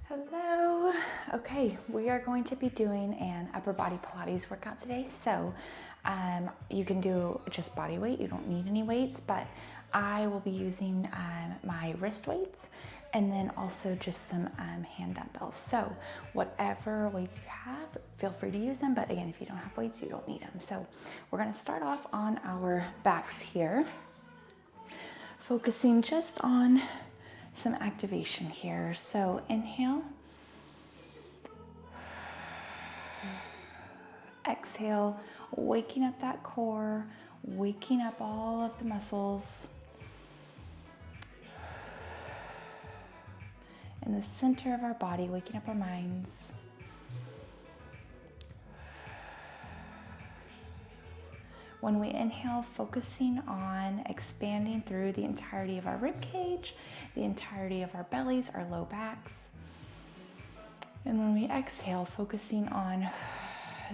Hello. Okay, we are going to be doing an upper body Pilates workout today. So you can do just body weight. You don't need any weights, but I will be using my wrist weights and then also just some hand dumbbells. So whatever weights you have, feel free to use them. But again, if you don't have weights, you don't need them. So we're going to start off on our backs here, focusing just on some activation here. So inhale, exhale, waking up that core, waking up all of the muscles in the center of our body, waking up our minds. When we inhale, focusing on expanding through the entirety of our rib cage, the entirety of our bellies, our low backs. And when we exhale, focusing on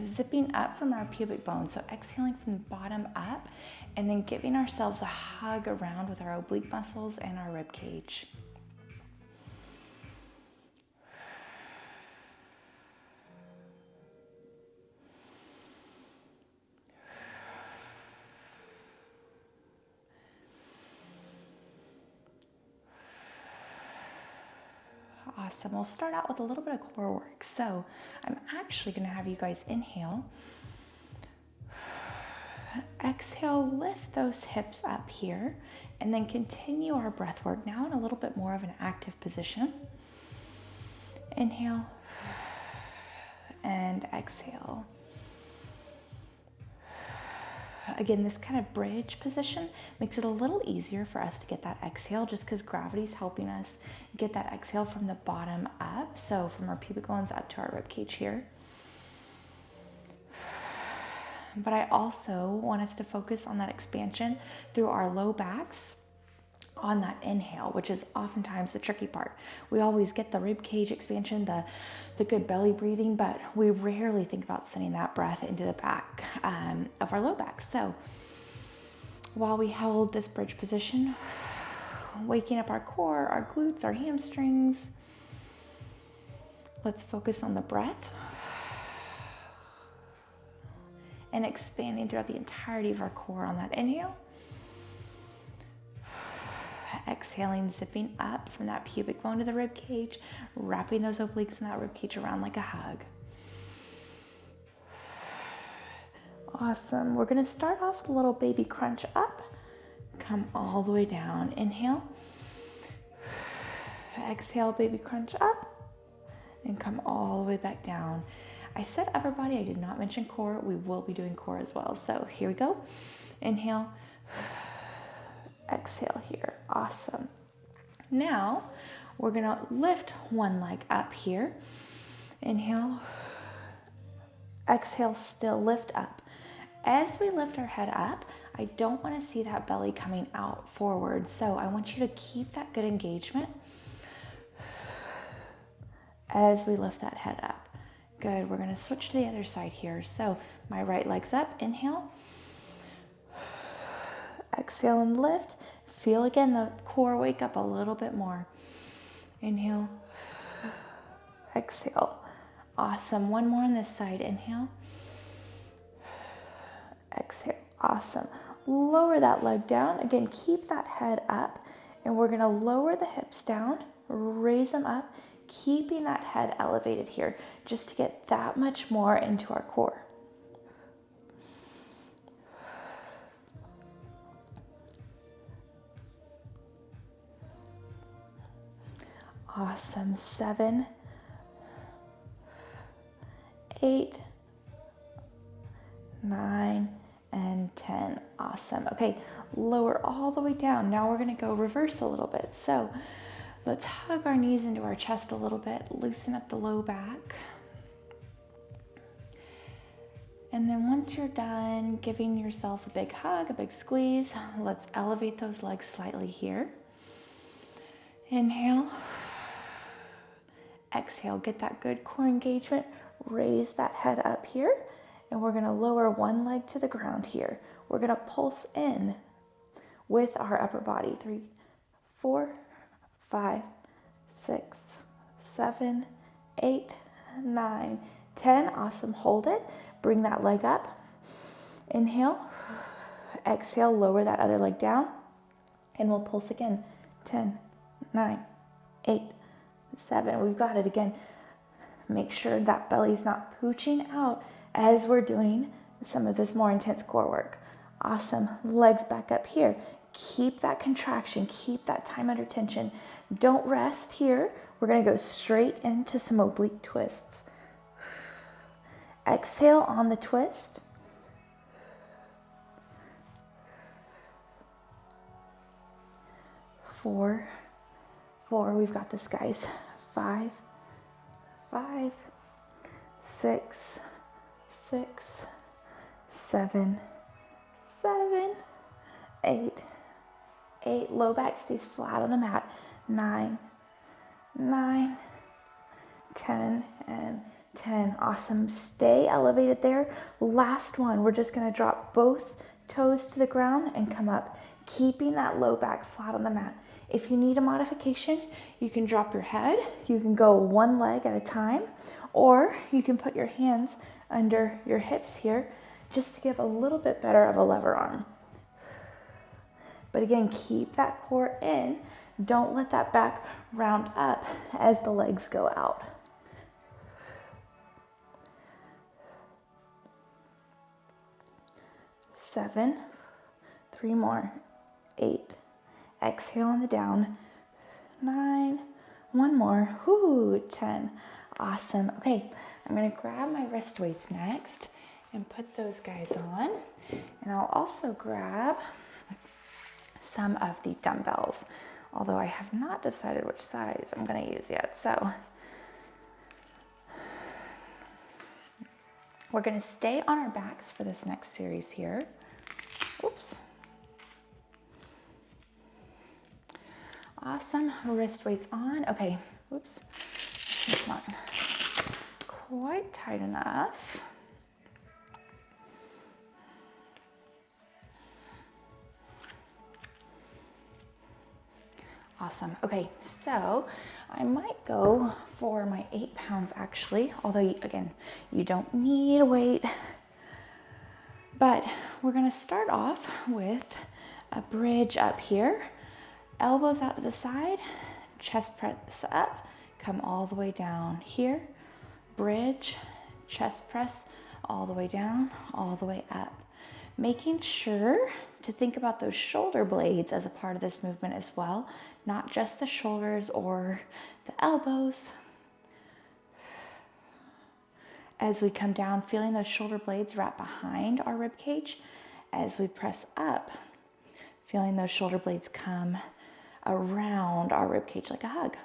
zipping up from our pubic bone. So exhaling from the bottom up and then giving ourselves a hug around with our oblique muscles and our rib cage. Awesome. We'll start out with a little bit of core work. So I'm actually going to have you guys inhale. Exhale, lift those hips up here, and then continue our breath work now in a little bit more of an active position. Inhale and exhale. Again, this kind of bridge position makes it a little easier for us to get that exhale just because gravity is helping us get that exhale from the bottom up. So from our pubic bones up to our rib cage here. But I also want us to focus on that expansion through our low backs on that inhale, which is oftentimes the tricky part. We always get the rib cage expansion, the good belly breathing, but we rarely think about sending that breath into the back of our low back. So while we hold this bridge position, waking up our core, our glutes, our hamstrings, let's focus on the breath and expanding throughout the entirety of our core on that inhale. Exhaling, zipping up from that pubic bone to the rib cage, wrapping those obliques in that rib cage around like a hug. Awesome. We're going to start off with a little baby crunch up. Come all the way down. Inhale. Exhale, baby crunch up. And come all the way back down. I said upper body, I did not mention core. We will be doing core as well. So here we go. Inhale. Exhale here. Awesome. Now we're going to lift one leg up here. Inhale. Exhale, still lift up. As we lift our head up, I don't want to see that belly coming out forward. So I want you to keep that good engagement as we lift that head up. Good. We're going to switch to the other side here. So my right leg's up. Inhale. Exhale and lift. Feel again the core wake up a little bit more. Inhale. Exhale. Awesome. One more on this side. Inhale. Exhale. Awesome. Lower that leg down. Again, keep that head up. And we're going to lower the hips down, raise them up, keeping that head elevated here just to get that much more into our core. Awesome. 7, 8, 9, and 10. Awesome. Okay, lower all the way down. Now we're going to go reverse a little bit. So let's hug our knees into our chest a little bit, loosen up the low back. And then once you're done giving yourself a big hug, a big squeeze, let's elevate those legs slightly here. Inhale. Exhale, get that good core engagement. Raise that head up here. And we're going to lower one leg to the ground here. We're going to pulse in with our upper body. 3, 4, 5, 6, 7, 8, 9, 10. Awesome. Hold it. Bring that leg up. Inhale. Exhale. Lower that other leg down. And we'll pulse again. 10, 9, 8, 7. We've got it again. Make sure that belly's not pooching out as we're doing some of this more intense core work. Awesome. Legs back up here. Keep that contraction. Keep that time under tension. Don't rest here. We're going to go straight into some oblique twists. Exhale on the twist. Four. We've got this, guys. 5, 6, 7, 8. Low back stays flat on the mat. 9, 10, and 10. Awesome. Stay elevated there. Last one. We're just going to drop both toes to the ground and come up, keeping that low back flat on the mat. If you need a modification, you can drop your head. You can go one leg at a time, or you can put your hands under your hips here just to give a little bit better of a lever arm. But again, keep that core in. Don't let that back round up as the legs go out. Seven, 3 more, 8. Exhale on the down. 9, 1 more. 10. Awesome. Okay, I'm gonna grab my wrist weights next and put those guys on. And I'll also grab some of the dumbbells, although I have not decided which size I'm gonna use yet. So we're gonna stay on our backs for this next series here. Oops. Awesome. Wrist weights on. Okay. Oops. It's not quite tight enough. Awesome. Okay, so I might go for my 8 pounds actually, although again, you don't need a weight. But we're gonna start off with a bridge up here. Elbows out to the side, chest press up, come all the way down here. Bridge, chest press, all the way down, all the way up. Making sure to think about those shoulder blades as a part of this movement as well, not just the shoulders or the elbows. As we come down, feeling those shoulder blades wrap behind our rib cage. As we press up, feeling those shoulder blades come around our rib cage like a hug.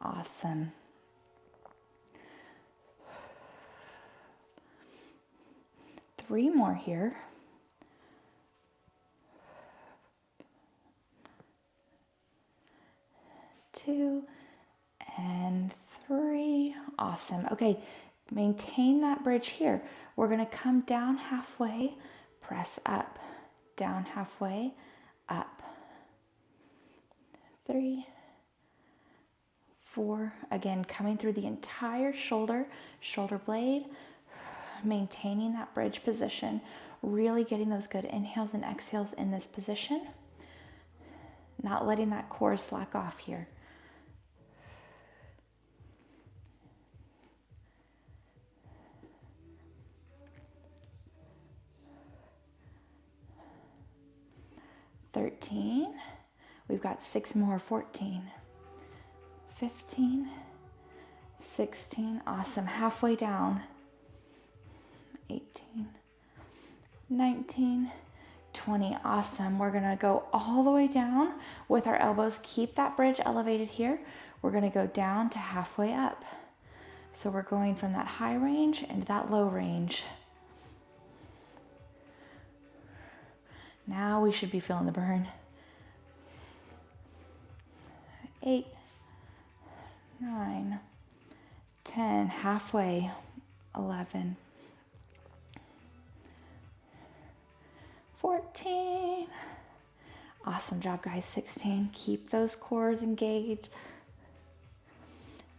Awesome. Three more here. 2 and 3. Awesome. Okay, maintain that bridge here. We're going to come down halfway, press up, down halfway, up. 3, 4. Again, coming through the entire shoulder blade, maintaining that bridge position, really getting those good inhales and exhales in this position, not letting that core slack off here. We've got 6 more. 14, 15, 16. Awesome. Halfway down. 18, 19, 20. Awesome. We're going to go all the way down with our elbows. Keep that bridge elevated here. We're going to go down to halfway up. So we're going from that high range into that low range. Now we should be feeling the burn. 8, 9, 10, halfway. 11, 14. Awesome job, guys. 16. Keep those cores engaged.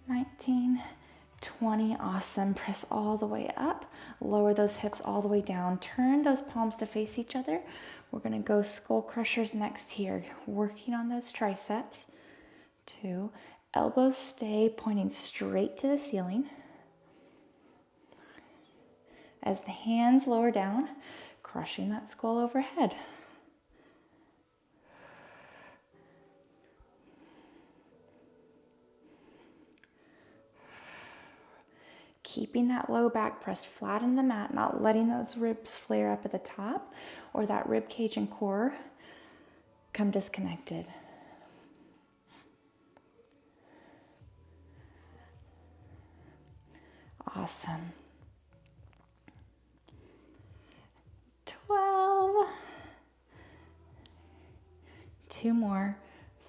19, 20. Awesome. Press all the way up. Lower those hips all the way down. Turn those palms to face each other. We're going to go skull crushers next here. Working on those triceps. 2. Elbows stay pointing straight to the ceiling. As the hands lower down, crushing that skull overhead. Keeping that low back pressed flat in the mat, not letting those ribs flare up at the top or that rib cage and core come disconnected. Awesome. 12. 2 more.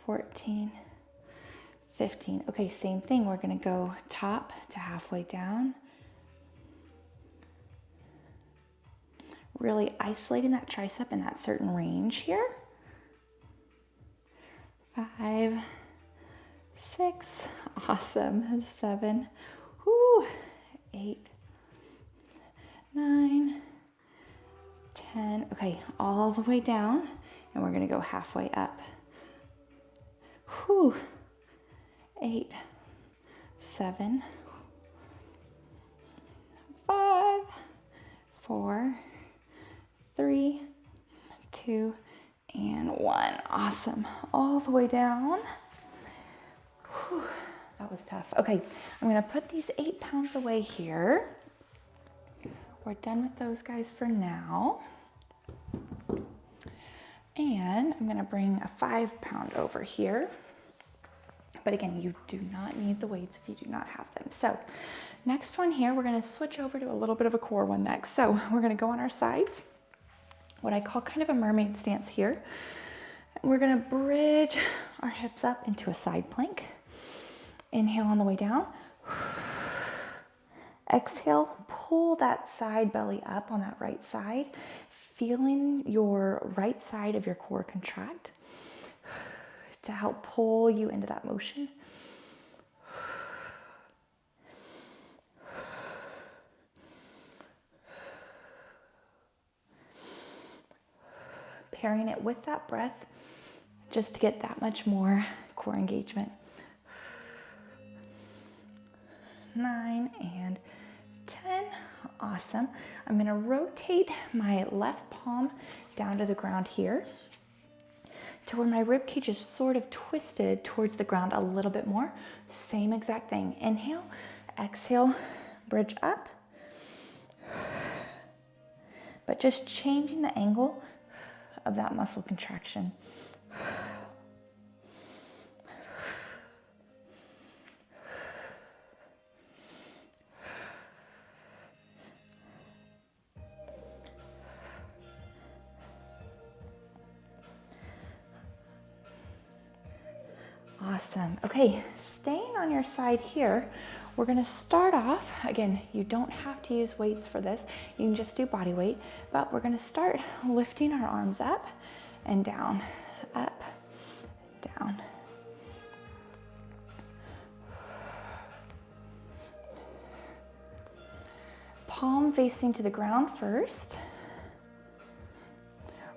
14. 15. Okay, same thing. We're going to go top to halfway down. Really isolating that tricep in that certain range here. 5, 6. Awesome. 7. 8, 9, 10. Okay, all the way down, and we're going to go halfway up. 8, 7, 5, 4, 3, 2, and 1. Awesome. All the way down. Whew. That was tough. Okay, I'm going to put these 8 pounds away here. We're done with those guys for now. And I'm going to bring a 5-pound over here. But again, you do not need the weights if you do not have them. So next one here, we're going to switch over to a little bit of a core one next. So we're going to go on our sides, what I call kind of a mermaid stance here. We're going to bridge our hips up into a side plank. Inhale on the way down. Exhale, pull that side belly up on that right side, feeling your right side of your core contract to help pull you into that motion. Pairing it with that breath just to get that much more core engagement. 9 and 10. Awesome. I'm going to rotate my left palm down to the ground here to where my rib cage is sort of twisted towards the ground a little bit more. Same exact thing. Inhale, exhale, bridge up. But just changing the angle of that muscle contraction. Awesome. Okay, staying on your side here, we're going to start off, again, you don't have to use weights for this, you can just do body weight, but we're going to start lifting our arms up and down, up, down. Palm facing to the ground first.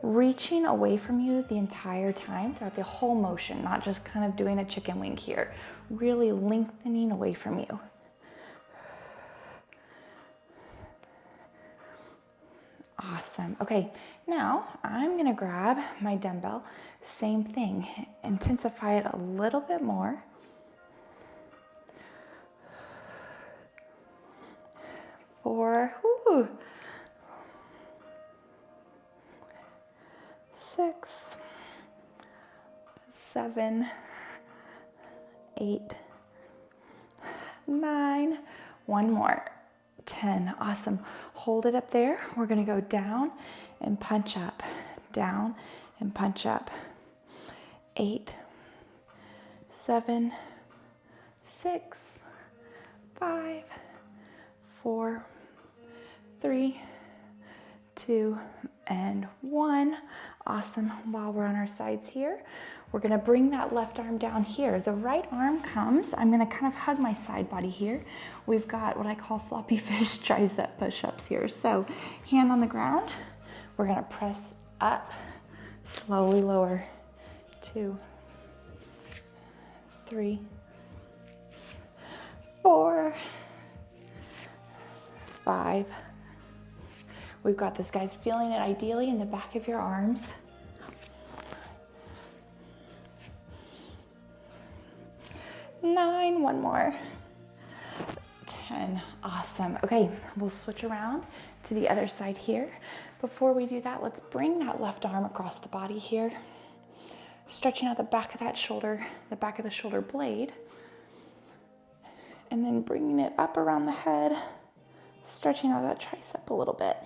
Reaching away from you the entire time throughout the whole motion, not just kind of doing a chicken wing here. Really lengthening away from you. Awesome. Okay, now I'm gonna grab my dumbbell. Same thing, intensify it a little bit more. 4, 6, 7, 8, 9, one more, 10. Awesome. Hold it up there. We're going to go down and punch up, down and punch up. 8, 7, 6, 5, 4, 3, 2, and 1. Awesome. While we're on our sides here, we're gonna bring that left arm down here. The right arm comes, I'm gonna kind of hug my side body here. We've got what I call floppy fish tricep push-ups here. So hand on the ground, we're gonna press up, slowly lower. 2, 3, 4, 5. We've got this, guys. Feeling it ideally in the back of your arms. 9, one more. 10, awesome. Okay, we'll switch around to the other side here. Before we do that, let's bring that left arm across the body here. Stretching out the back of that shoulder, the back of the shoulder blade. And then bringing it up around the head, stretching out that tricep a little bit.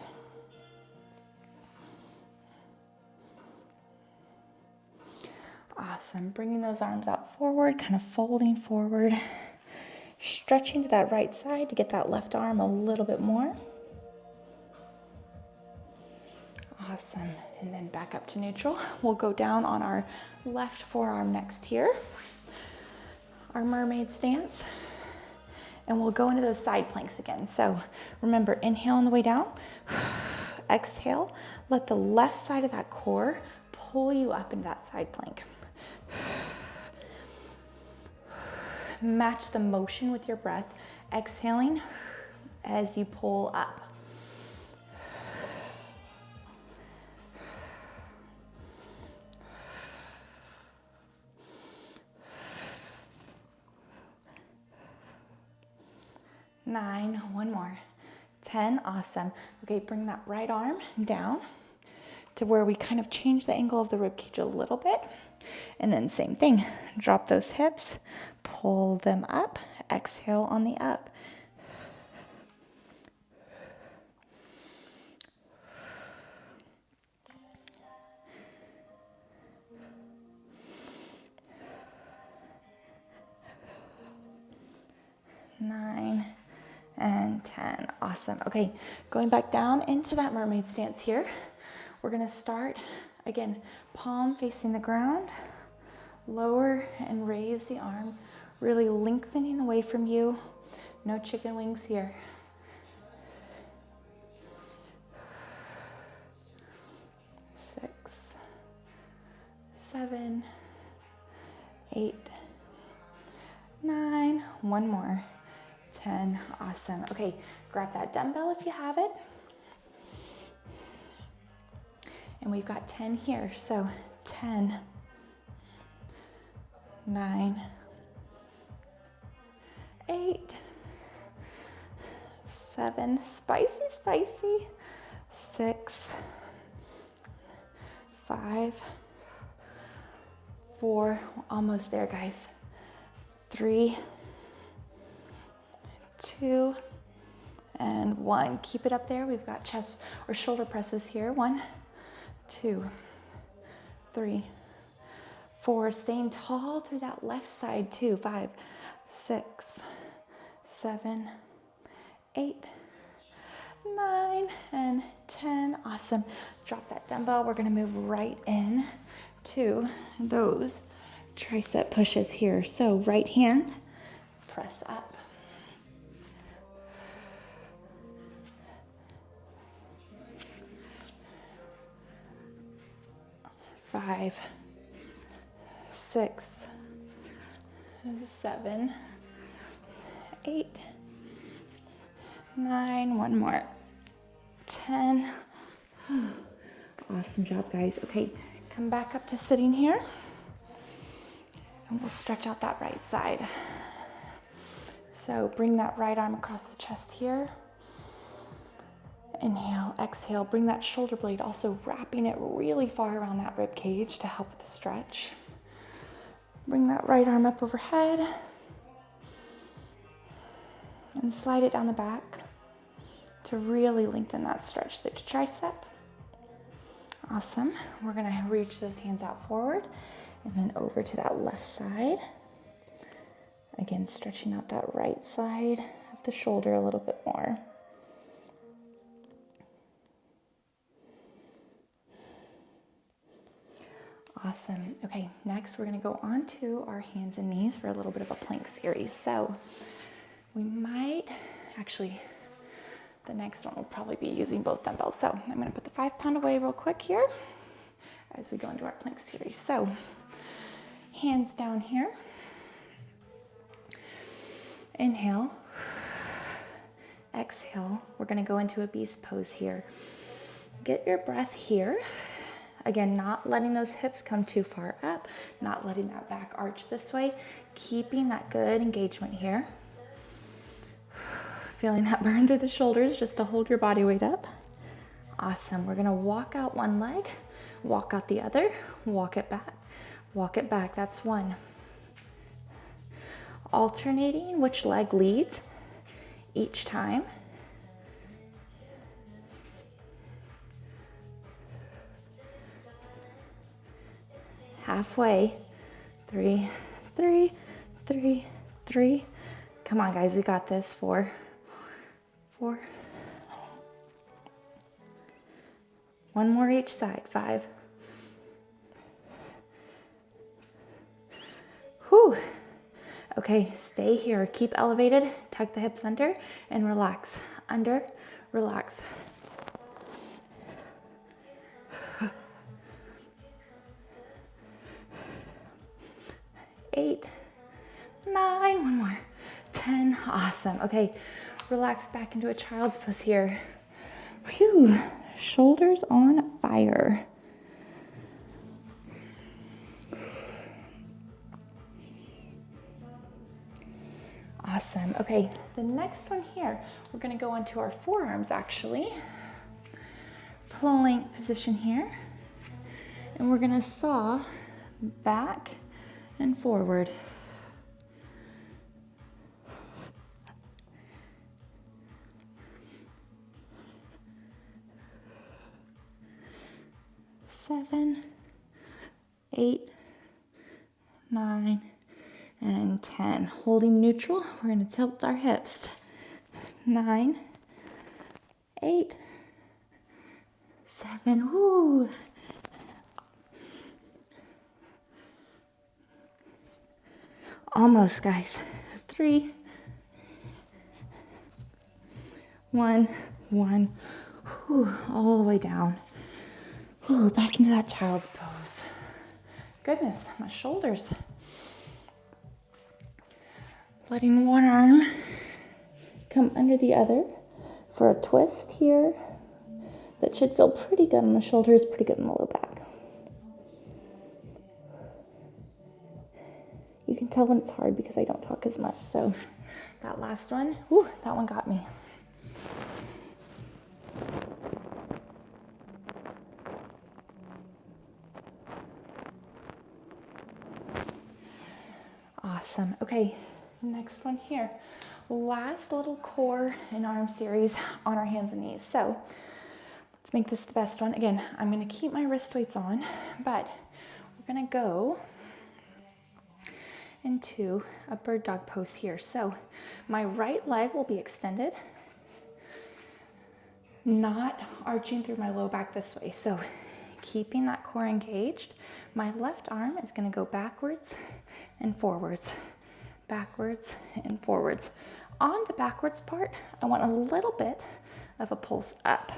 Awesome, bringing those arms out forward, kind of folding forward, stretching to that right side to get that left arm a little bit more. Awesome, and then back up to neutral. We'll go down on our left forearm next here, our mermaid stance, and we'll go into those side planks again. So remember, inhale on the way down, exhale, let the left side of that core pull you up into that side plank. Match the motion with your breath, exhaling as you pull up. Nine, one more. 10, awesome. Okay, bring that right arm down to where we kind of change the angle of the rib cage a little bit. And then same thing, drop those hips, pull them up, exhale on the up. Nine and 10, awesome. Okay, going back down into that mermaid stance here. We're gonna start, again, palm facing the ground, lower and raise the arm, really lengthening away from you. No chicken wings here. 6, 7, 8, 9, one more. 10, awesome. Okay, grab that dumbbell if you have it. And we've got 10 here, so 10, 9, 8, 7, spicy, 6, 5, 4, we're almost there, guys. 3, 2, and 1. Keep it up there. We've got chest or shoulder presses here. 1, 2, 3, 4. Staying tall through that left side. 2, 5, 6, 7, 8, 9, and 10. Awesome. Drop that dumbbell. We're going to move right in to those tricep pushes here. So right hand, press up. 5, 6, 7, 8, 9, one more. 10. Awesome job, guys. Okay, come back up to sitting here. And we'll stretch out that right side. So bring that right arm across the chest here. Inhale, exhale, bring that shoulder blade, also wrapping it really far around that rib cage to help with the stretch. Bring that right arm up overhead and slide it down the back to really lengthen that stretch through the tricep. Awesome. We're gonna reach those hands out forward and then over to that left side. Again, stretching out that right side of the shoulder a little bit more. Awesome. Okay, next we're gonna go on to our hands and knees for a little bit of a plank series. So we might, actually, the next one will probably be using both dumbbells. So I'm gonna put the 5 pound away real quick here as we go into our plank series. So hands down here. Inhale. Exhale. We're gonna go into a beast pose here. Get your breath here. Again, not letting those hips come too far up, not letting that back arch this way, keeping that good engagement here. Feeling that burn through the shoulders just to hold your body weight up. Awesome. We're gonna walk out one leg, walk out the other, walk it back, walk it back. That's one. Alternating which leg leads each time. Halfway. 3, 3, 3, 3. Come on, guys, we got this. 4, 4. One more each side. 5. Whew. Okay, stay here. Keep elevated. Tuck the hips under and relax. Under, relax. 8, 9, one more, 10, awesome. Okay, relax back into a child's pose here. Whew, shoulders on fire. Awesome, okay, the next one here, we're gonna go onto our forearms actually. Plank position here, and we're gonna saw back and forward. Seven, 8, 9, and 10. Holding neutral, we're gonna tilt our hips. 9, 8, 7, woo. Almost, guys. 3, 1, 1. Whew, all the way down. Whew, back into that child's pose. Goodness, my shoulders. Letting one arm come under the other for a twist here. That should feel pretty good on the shoulders, pretty good on the low back. You can tell when it's hard because I don't talk as much. So that last one, whew, that one got me. Awesome. Okay, next one here. Last little core and arm series on our hands and knees. So let's make this the best one. Again, I'm going to keep my wrist weights on, but we're going to go into a bird dog pose here. So my right leg will be extended, not arching through my low back this way. So keeping that core engaged. My left arm is going to go backwards and forwards, backwards and forwards. On the backwards part, I want a little bit of a pulse up.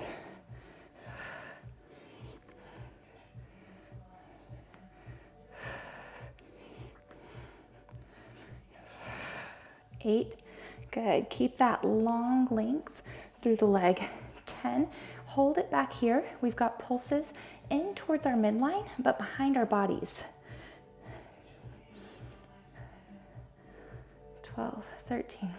Eight, good. Keep that long length through the leg. 10, hold it back here. We've got pulses in towards our midline, but behind our bodies. 12, 13,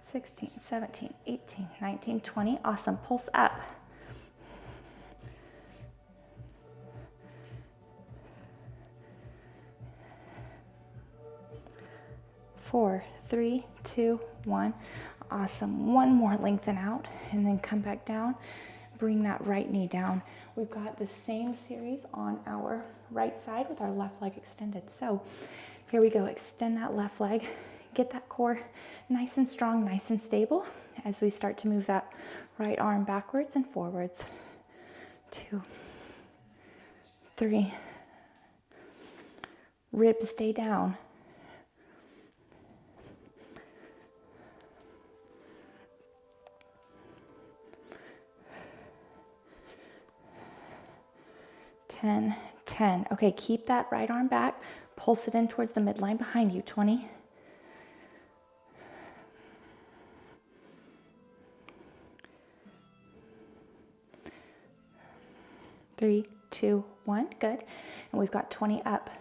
16, 17, 18, 19, 20. Awesome, pulse up. Four, 3, 2, 1. Awesome. One more, lengthen out and then come back down. Bring that right knee down. We've got the same series on our right side with our left leg extended. So here we go. Extend that left leg. Get that core nice and strong, nice and stable as we start to move that right arm backwards and forwards. 2, 3, Ribs stay down. Ten, 10. Okay, keep that right arm back. Pulse it in towards the midline behind you. 20. 3, 2, 1. Good. And we've got 20 up.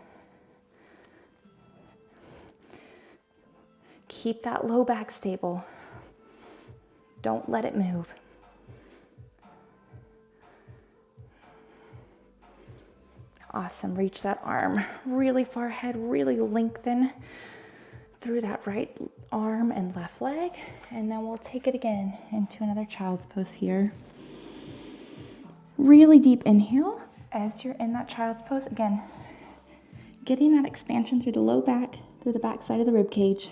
Keep that low back stable. Don't let it move. Awesome. Reach that arm really far ahead, really lengthen through that right arm and left leg. And then we'll take it again into another child's pose here. Really deep inhale as you're in that child's pose. Again, getting that expansion through the low back, through the back side of the rib cage.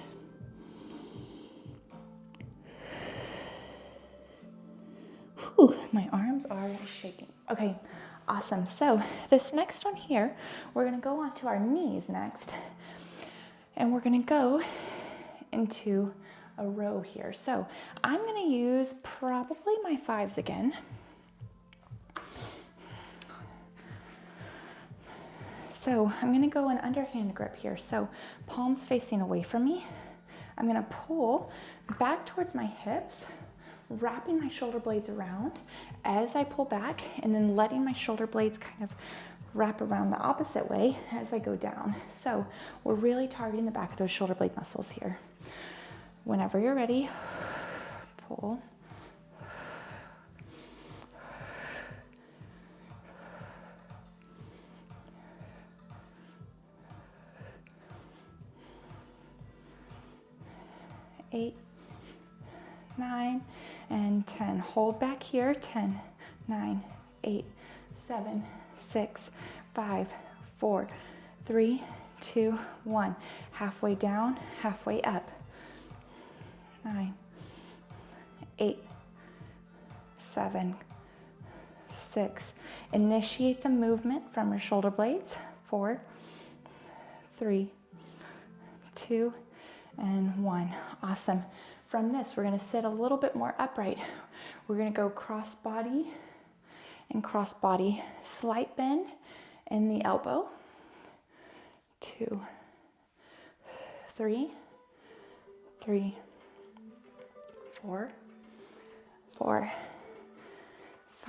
Whew, my arms are shaking. Okay, awesome. So this next one here, we're gonna go onto our knees next. And we're gonna go into a row here. So I'm gonna use probably my 5s again. So I'm gonna go an underhand grip here. So palms facing away from me. I'm gonna pull back towards my hips, wrapping my shoulder blades around as I pull back, and then letting my shoulder blades kind of wrap around the opposite way as I go down. So we're really targeting the back of those shoulder blade muscles here. Whenever you're ready, pull. Eight, 9, and 10. Hold back here. 10, 9, 8, 7, 6, 5, 4, 3, 2, 1. Halfway down, halfway up. 9, 8, 7, 6. Initiate the movement from your shoulder blades. 4, 3, 2, and 1. Awesome. From this, we're going to sit a little bit more upright. We're going to go cross body and cross body. Slight bend in the elbow. 2, 3, 3, 4, 4,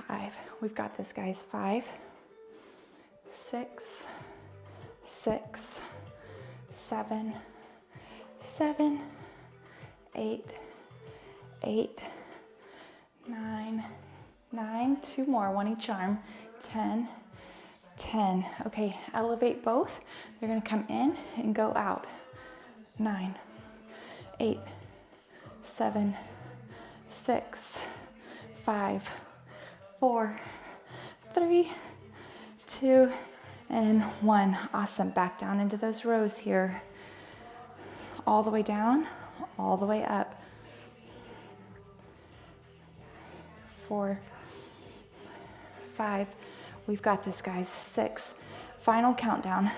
5. We've got this, guys. 5, 6, 6, 7, 7, 8, 8, 9, 9. 2 more, one each arm. 10, 10. Okay, elevate both. You're gonna come in and go out. 9, 8, 7, 6, 5, 4, 3, 2, and 1. Awesome. Back down into those rows here. All the way down, all the way up. 4, 5. We've got this, guys. 6. Final countdown.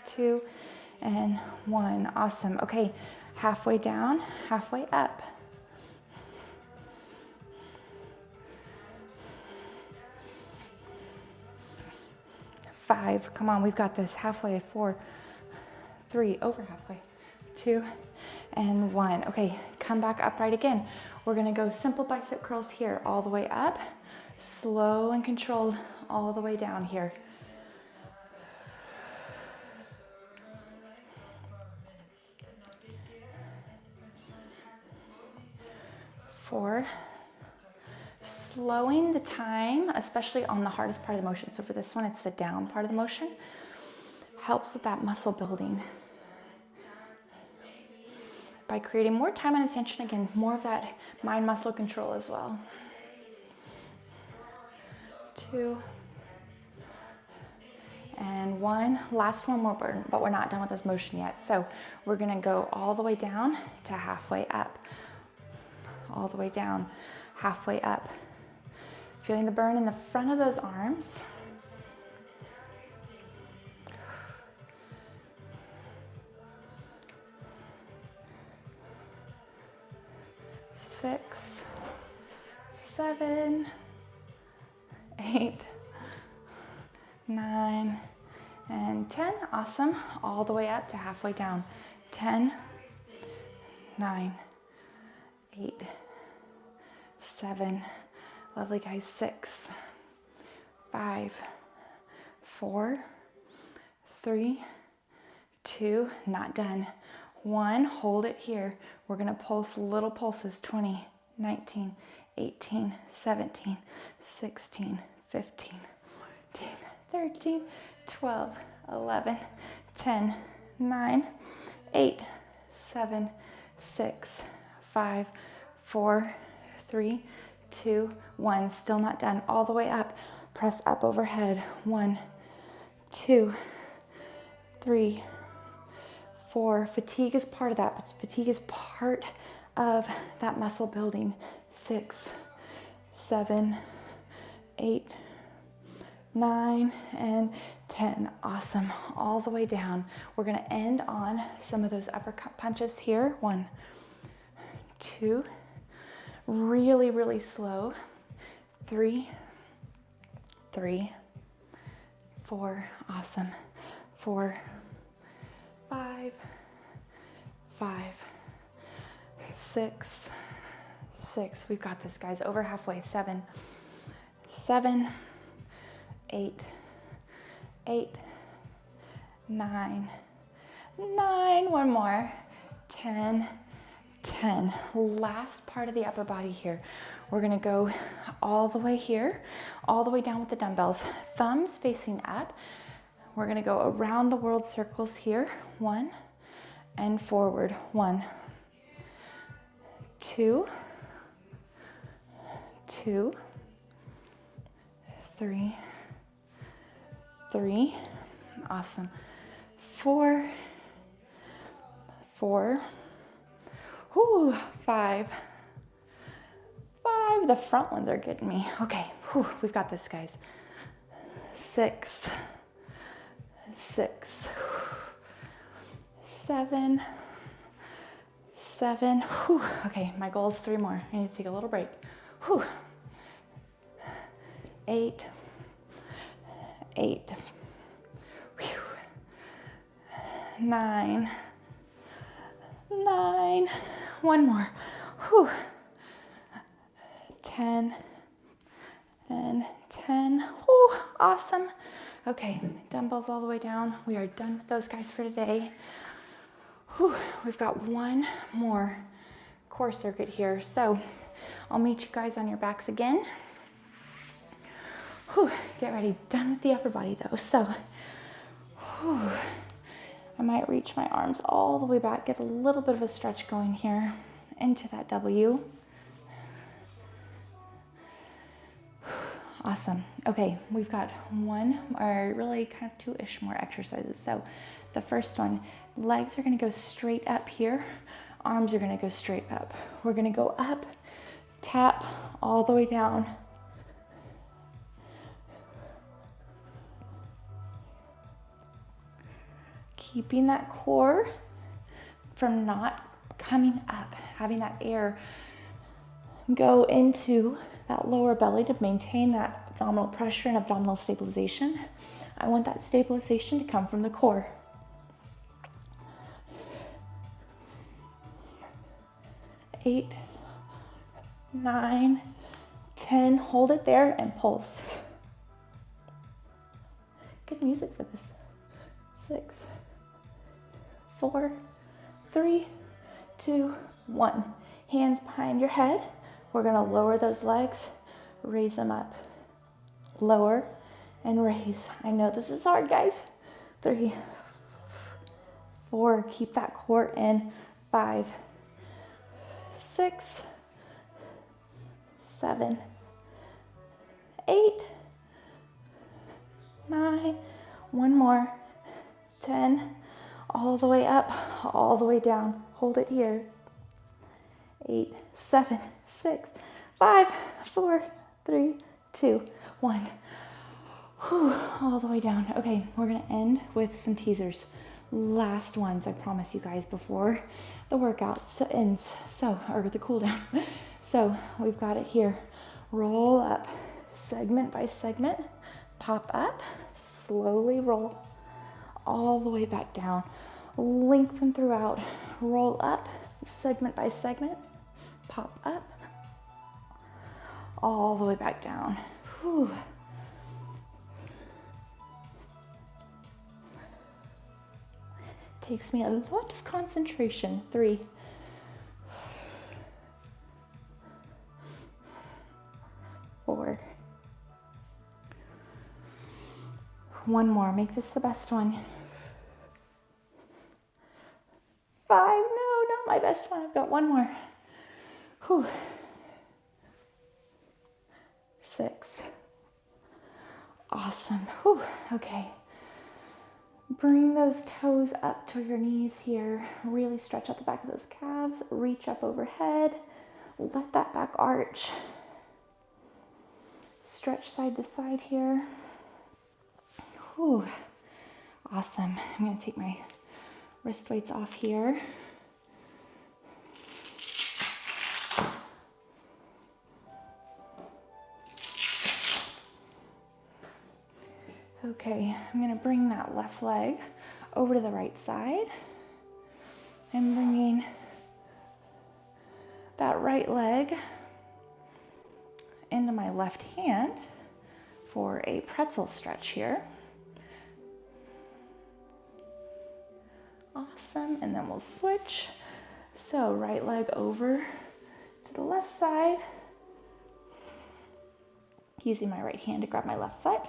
2, and 1. Awesome. Okay, halfway down, halfway up. 5. Come on, we've got this. Halfway. 4, 3, over halfway. 2, and 1. Okay, come back upright again. We're gonna go simple bicep curls here, all the way up, slow and controlled, all the way down here. 4. Slowing the time, especially on the hardest part of the motion. So for this one, it's the down part of the motion. Helps with that muscle building. By creating more time and attention, again, more of that mind-muscle control as well. 2, and 1. Last one more, but we're not done with this motion yet. So we're gonna go all the way down to halfway up. All the way down, halfway up. Feeling the burn in the front of those arms. 6, 7, 8, 9, and 10. Awesome. All the way up to halfway down. 10, 9, 8, 7. Lovely, guys. 6, 5, 4, 3, 2. Not done. 1. Hold it here. We're going to pulse little pulses. 20, 19, 18, 17, 16, 15, 14, 13, 12, 11, 10, 9, 8, 7, 6, 5, 4, 3, 2, 1. Still not done. All the way up. Press up overhead. 1, 2, 3, 4. Fatigue is part of that, but fatigue is part of that muscle building. 6, 7, 8, 9, and 10. Awesome. All the way down. We're going to end on some of those uppercut punches here. 1, 2, really, really slow. 3, 4. Awesome. 4, 5, 6. We've got this, guys. Over halfway. 7, 8, 9. One more. 10. Last part of the upper body here. We're going to go all the way here, all the way down with the dumbbells. Thumbs facing up. We're going to go around the world circles here. 1 and forward. 1, 2, 3. Awesome. 4. 5. The front ones are getting me. Okay, we've got this, guys. 6. 7. Okay, my goal is 3 more. I need to take a little break. 8. 9. One more. 10 and 10. Awesome. Okay, dumbbells all the way down. We are done with those guys for today. We've got one more core circuit here. So I'll meet you guys on your backs again. Get ready. Done with the upper body though. So I might reach my arms all the way back, get a little bit of a stretch going here into that W. Awesome. Okay, we've got one, or really kind of 2-ish more exercises. So the first one, legs are going to go straight up here. Arms are going to go straight up. We're going to go up, tap all the way down. Keeping that core from not coming up, having that air go into that lower belly to maintain that abdominal pressure and abdominal stabilization. I want that stabilization to come from the core. 8, 9, 10. Hold it there and pulse. Good music for this. 6, 4, 3, 2, 1. Hands behind your head. We're going to lower those legs, raise them up. Lower and raise. I know this is hard, guys. 3, 4. Keep that core in. 5, 6, 7, 8, 9. One more. 10. All the way up, all the way down. Hold it here. 8, 7, 6, 5, 4, 3, 2, 1. Whew, all the way down. Okay, we're gonna end with some teasers. Last ones, I promise you guys, before the workout ends. So, or the cool down. So we've got it here. Roll up, segment by segment, pop up, slowly roll all the way back down. Lengthen throughout, roll up, segment by segment, pop up, all the way back down. Whew. Takes me a lot of concentration. 3, 4. One more, make this the best one. 5, no, not my best one. I've got one more. Whew. 6. Awesome. Whew. Okay. Bring those toes up to your knees here. Really stretch out the back of those calves. Reach up overhead. Let that back arch. Stretch side to side here. Whew. Awesome. I'm going to take my wrist weights off here. Okay, I'm going to bring that left leg over to the right side. I'm bringing that right leg into my left hand for a pretzel stretch here. Awesome, and then we'll switch. So right leg over to the left side. Using my right hand to grab my left foot.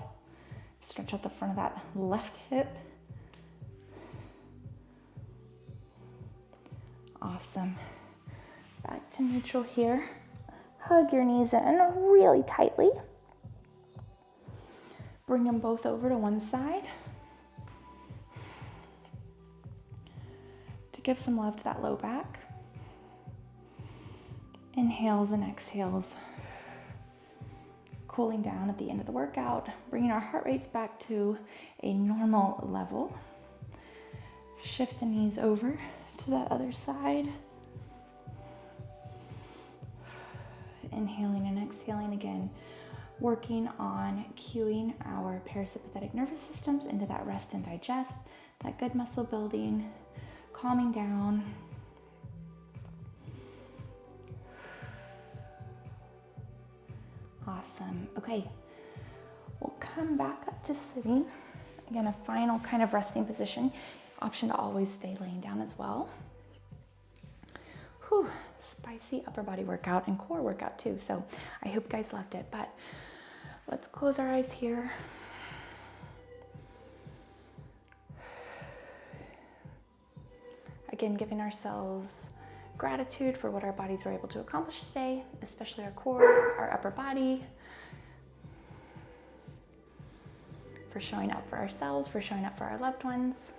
Stretch out the front of that left hip. Awesome. Back to neutral here. Hug your knees in really tightly. Bring them both over to one side. To give some love to that low back. Inhales and exhales. Cooling down at the end of the workout, bringing our heart rates back to a normal level. Shift the knees over to that other side. Inhaling and exhaling again, working on cueing our parasympathetic nervous systems into that rest and digest, that good muscle building, calming down. Awesome. Okay, we'll come back up to sitting. Again, a final kind of resting position. Option to always stay laying down as well. Whew, spicy upper body workout and core workout too. So I hope you guys loved it, but let's close our eyes here. Again, giving ourselves gratitude for what our bodies were able to accomplish today, especially our core, our upper body, for showing up for ourselves, for showing up for our loved ones.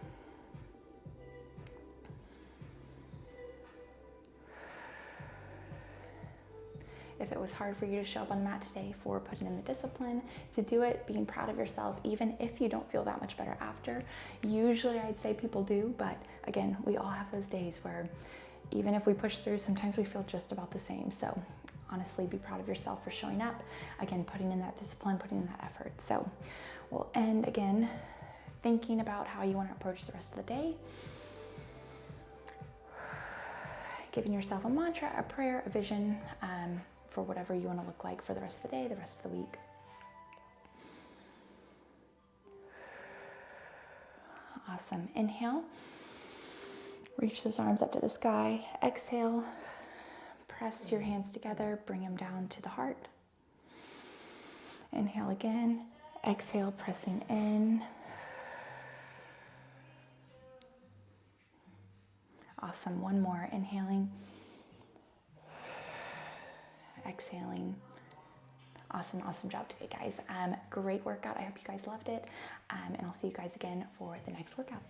If it was hard for you to show up on the mat today, for putting in the discipline to do it, being proud of yourself, even if you don't feel that much better after. Usually I'd say people do, but again, we all have those days where even if we push through, sometimes we feel just about the same. So honestly, be proud of yourself for showing up. Again, putting in that discipline, putting in that effort. So we'll end again thinking about how you want to approach the rest of the day. Giving yourself a mantra, a prayer, a vision for whatever you want to look like for the rest of the day, the rest of the week. Awesome. Inhale. Reach those arms up to the sky. Exhale. Press your hands together. Bring them down to the heart. Inhale again. Exhale, pressing in. Awesome. One more. Inhaling. Exhaling. Awesome job today, guys. Great workout. I hope you guys loved it. And I'll see you guys again for the next workout.